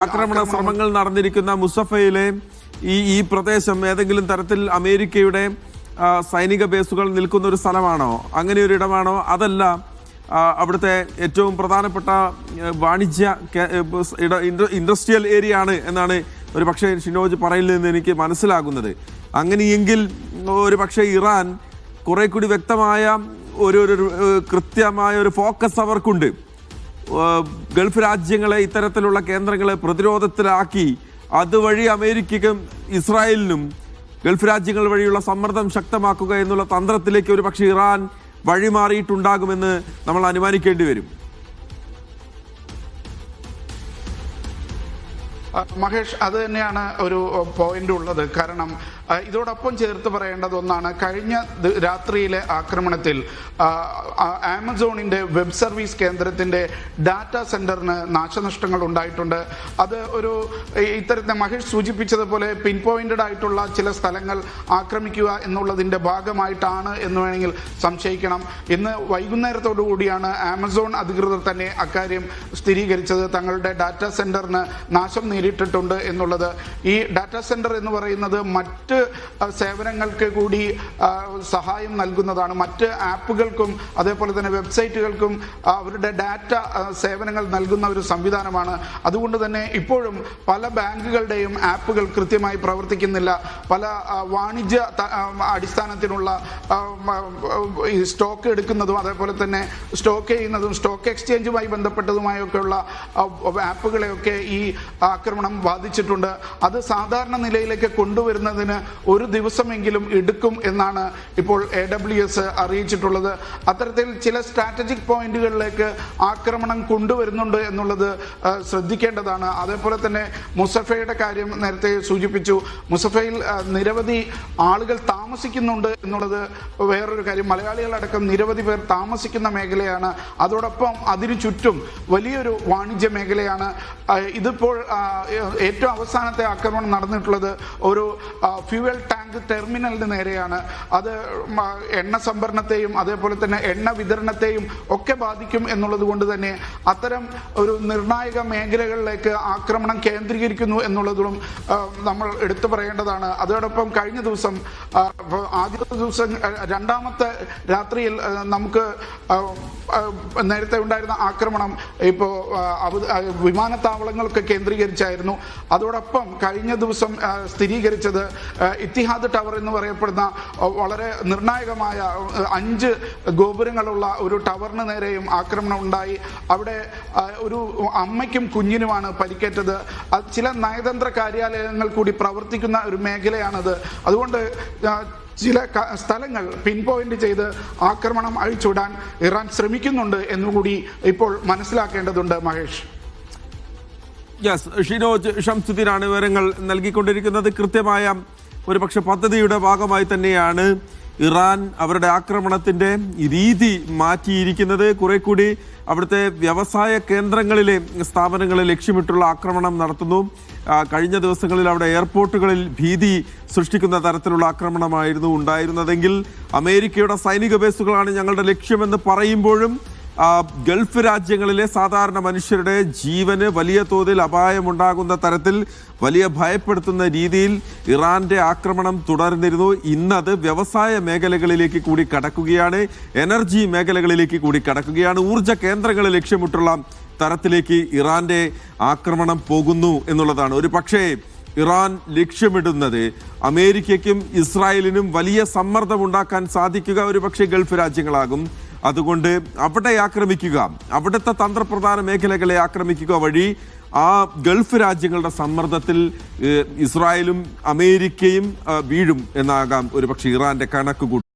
ആക്രമണ ശ്രമങ്ങൾ നടന്നിരിക്കുന്ന മുസഫയിലെ ഈ പ്രദേശം ഏതെങ്കിലും തരത്തിൽ അമേരിക്കയുടെ സൈനിക ബേസുകൾ നിൽക്കുന്ന ഒരു സ്ഥലമാണോ, അങ്ങനെ ഒരു ഇടമാണോ? അതല്ല അവിടുത്തെ ഏറ്റവും പ്രധാനപ്പെട്ട വാണിജ്യ ഇൻഡസ്ട്രിയൽ ഏരിയ ആണ് എന്നാണ് ഒരു പക്ഷേ ഷിനോജ് പറയുന്നതെന്ന് എനിക്ക് മനസ്സിലാകുന്നത്. അങ്ങനെയെങ്കിൽ ഒരു പക്ഷേ ഇറാൻ കുറെ കൂടി വ്യക്തമായ ഒരു കൃത്യമായ ഒരു ഫോക്കസ് അവർക്കുണ്ട്. ഗൾഫ് രാജ്യങ്ങളെ, ഇത്തരത്തിലുള്ള കേന്ദ്രങ്ങളെ പ്രതിരോധത്തിലാക്കി അതുവഴി അമേരിക്കയ്ക്കും ഇസ്രായേലിനും ഗൾഫ് രാജ്യങ്ങൾ വഴിയുള്ള സമ്മർദ്ദം ശക്തമാക്കുക എന്നുള്ള തന്ത്രത്തിലേക്ക് ഒരു പക്ഷേ ഇറാൻ വഴിമാറിയിട്ടുണ്ടാകുമെന്ന് നമ്മൾ അനുമാനിക്കേണ്ടി വരും. മഹേഷ്, അത് തന്നെയാണ് ഒരു പോയിന്റ് ഉള്ളത്. കാരണം ഇതോടൊപ്പം ചേർത്ത് പറയേണ്ടത് ഒന്നാണ്, കഴിഞ്ഞ രാത്രിയിലെ ആക്രമണത്തിൽ ആമസോണിന്റെ വെബ് സർവീസ് കേന്ദ്രത്തിന്റെ ഡാറ്റാ സെന്ററിന് നാശനഷ്ടങ്ങൾ ഉണ്ടായിട്ടുണ്ട്. അത് ഒരു ഇത്തരത്തിൽ മഹേഷ് സൂചിപ്പിച്ചതുപോലെ പിൻ പോയിന്റഡ് ആയിട്ടുള്ള ചില സ്ഥലങ്ങൾ ആക്രമിക്കുക എന്നുള്ളതിന്റെ ഭാഗമായിട്ടാണ് എന്ന് വേണമെങ്കിൽ സംശയിക്കണം. ഇന്ന് വൈകുന്നേരത്തോടു കൂടിയാണ് ആമസോൺ അധികൃതർ തന്നെ അക്കാര്യം സ്ഥിരീകരിച്ചത്. തങ്ങളുടെ ഡാറ്റാ സെന്ററിന് നാശം നേരിട്ടിട്ടുണ്ട് എന്നുള്ളത്. ഈ ഡാറ്റാ സെന്റർ എന്ന് പറയുന്നത് മറ്റ് സേവനങ്ങൾക്ക് കൂടി സഹായം നൽകുന്നതാണ്. മറ്റ് ആപ്പുകൾക്കും അതേപോലെ തന്നെ വെബ്സൈറ്റുകൾക്കും അവരുടെ ഡാറ്റ സേവനങ്ങൾ നൽകുന്ന ഒരു സംവിധാനമാണ്. അതുകൊണ്ട് തന്നെ ഇപ്പോഴും പല ബാങ്കുകളുടെയും ആപ്പുകൾ കൃത്യമായി പ്രവർത്തിക്കുന്നില്ല. പല വാണിജ്യ അടിസ്ഥാനത്തിനുള്ള സ്റ്റോക്ക് എടുക്കുന്നതും അതേപോലെ തന്നെ സ്റ്റോക്ക് ചെയ്യുന്നതും സ്റ്റോക്ക് എക്സ്ചേഞ്ചുമായി ബന്ധപ്പെട്ടതുമായൊക്കെയുള്ള ആപ്പുകളെയൊക്കെ ഈ ആക്രമണം ബാധിച്ചിട്ടുണ്ട്. അത് സാധാരണ നിലയിലേക്ക് കൊണ്ടുവരുന്നതിന് ഒരു ദിവസമെങ്കിലും എടുക്കും എന്നാണ് ഇപ്പോൾ AWS അറിയിച്ചിട്ടുള്ളത്. അത്തരത്തിൽ ചില സ്ട്രാറ്റജിക് പോയിന്റുകളിലേക്ക് ആക്രമണം കൊണ്ടുവരുന്നുണ്ട് എന്നുള്ളത് ശ്രദ്ധിക്കേണ്ടതാണ്. അതേപോലെ തന്നെ മുസഫയുടെ കാര്യം നേരത്തെ സൂചിപ്പിച്ചു. മുസഫയിൽ നിരവധി ആളുകൾ താമസിക്കുന്നുണ്ട് എന്നുള്ളത് വേറൊരു കാര്യം. മലയാളികളടക്കം നിരവധി പേർ താമസിക്കുന്ന മേഖലയാണ്. അതോടൊപ്പം അതിനു ചുറ്റും വലിയൊരു വാണിജ്യ മേഖലയാണ്. ഇതിപ്പോൾ ഏറ്റവും അവസാനത്തെ ആക്രമണം നടന്നിട്ടുള്ളത് ഒരു ഫ്യൂവൽ ടാങ്ക് ടെർമിനലിന് നേരെയാണ്. അത് എണ്ണ സംഭരണത്തെയും അതേപോലെ തന്നെ എണ്ണ വിതരണത്തെയും ഒക്കെ ബാധിക്കും എന്നുള്ളത് കൊണ്ട് തന്നെ അത്തരം ഒരു നിർണായക മേഖലകളിലേക്ക് ആക്രമണം കേന്ദ്രീകരിക്കുന്നു എന്നുള്ളതും നമ്മൾ എടുത്തു പറയേണ്ടതാണ്. അതോടൊപ്പം കഴിഞ്ഞ ദിവസം ആദ്യത്തെ ദിവസം രണ്ടാമത്തെ രാത്രിയിൽ നമുക്ക് നേരത്തെ ഉണ്ടായിരുന്ന ആക്രമണം ഇപ്പോൾ വിമാനത്താവളങ്ങളൊക്കെ കേന്ദ്രീകരിച്ചായിരുന്നു. അതോടൊപ്പം കഴിഞ്ഞ ദിവസം സ്ഥിരീകരിച്ചത് ഇത്തിഹാദ് ടവർ എന്ന് പറയപ്പെടുന്ന വളരെ നിർണായകമായ 5 ഗോപുരങ്ങളുള്ള ഒരു ടവറിന് നേരെയും ആക്രമണം ഉണ്ടായി. അവിടെ ഒരു അമ്മയ്ക്കും കുഞ്ഞിനുമാണ് പരിക്കേറ്റത്. ചില നയതന്ത്ര കാര്യാലയങ്ങൾ കൂടി പ്രവർത്തിക്കുന്ന ഒരു മേഖലയാണത്. അതുകൊണ്ട് ചില സ്ഥലങ്ങൾ പിൻ പോയിന്റ് ചെയ്ത് ആക്രമണം അഴിച്ചുവിടാൻ ഇറാൻ ശ്രമിക്കുന്നുണ്ട് എന്നുകൂടി ഇപ്പോൾ മനസ്സിലാക്കേണ്ടതുണ്ട്. മഹേഷ്. ഷിനോജ് ഷംസുദ്ദീനാണ് വിവരങ്ങൾ നൽകിക്കൊണ്ടിരിക്കുന്നത്. കൃത്യമായ ഒരുപക്ഷെ പദ്ധതിയുടെ ഭാഗമായി തന്നെയാണ് ഇറാൻ അവരുടെ ആക്രമണത്തിന്റെ രീതി മാറ്റിയിരിക്കുന്നത്. കുറെ കൂടി അവിടുത്തെ വ്യവസായ കേന്ദ്രങ്ങളിലെ സ്ഥാപനങ്ങളെ ലക്ഷ്യമിട്ടുള്ള ആക്രമണം നടത്തുന്നു. കഴിഞ്ഞ ദിവസങ്ങളിൽ അവിടെ എയർപോർട്ടുകളിൽ ഭീതി സൃഷ്ടിക്കുന്ന തരത്തിലുള്ള ആക്രമണമായിരുന്നു ഉണ്ടായിരുന്നതെങ്കിൽ അമേരിക്കയുടെ സൈനിക ബേസുകളാണ് ഞങ്ങളുടെ ലക്ഷ്യമെന്ന് പറയുമ്പോഴും ഗൾഫ് രാജ്യങ്ങളിലെ സാധാരണ മനുഷ്യരുടെ ജീവന് വലിയ തോതിൽ അപായമുണ്ടാകുന്ന തരത്തിൽ വലിയ ഭയപ്പെടുത്തുന്ന രീതിയിൽ ഇറാന്റെ ആക്രമണം തുടർന്നിരുന്നു. ഇന്നത് വ്യവസായ മേഖലകളിലേക്ക് കൂടി കടക്കുകയാണ്, എനർജി മേഖലകളിലേക്ക് കൂടി കടക്കുകയാണ്, ഊർജ്ജ കേന്ദ്രങ്ങളെ ലക്ഷ്യമിട്ടുള്ള തരത്തിലേക്ക് ഇറാന്റെ ആക്രമണം പോകുന്നു എന്നുള്ളതാണ്. ഒരു പക്ഷേ ഇറാൻ ലക്ഷ്യമിടുന്നത് അമേരിക്കയ്ക്കും ഇസ്രായേലിനും വലിയ സമ്മർദ്ദം ഉണ്ടാക്കാൻ സാധിക്കുക ഒരു പക്ഷേ ഗൾഫ് രാജ്യങ്ങളാകും. അതുകൊണ്ട് അവിടെ ആക്രമിക്കുക, അവിടുത്തെ തന്ത്രപ്രധാന മേഖലകളെ ആക്രമിക്കുക വഴി ആ ഗൾഫ് രാജ്യങ്ങളുടെ സമ്മർദ്ദത്തിൽ ഇസ്രായേലും അമേരിക്കയും വീഴും എന്നാകാം ഒരു പക്ഷേ ഇറാന്റെ കണക്ക് കൂട്ടി.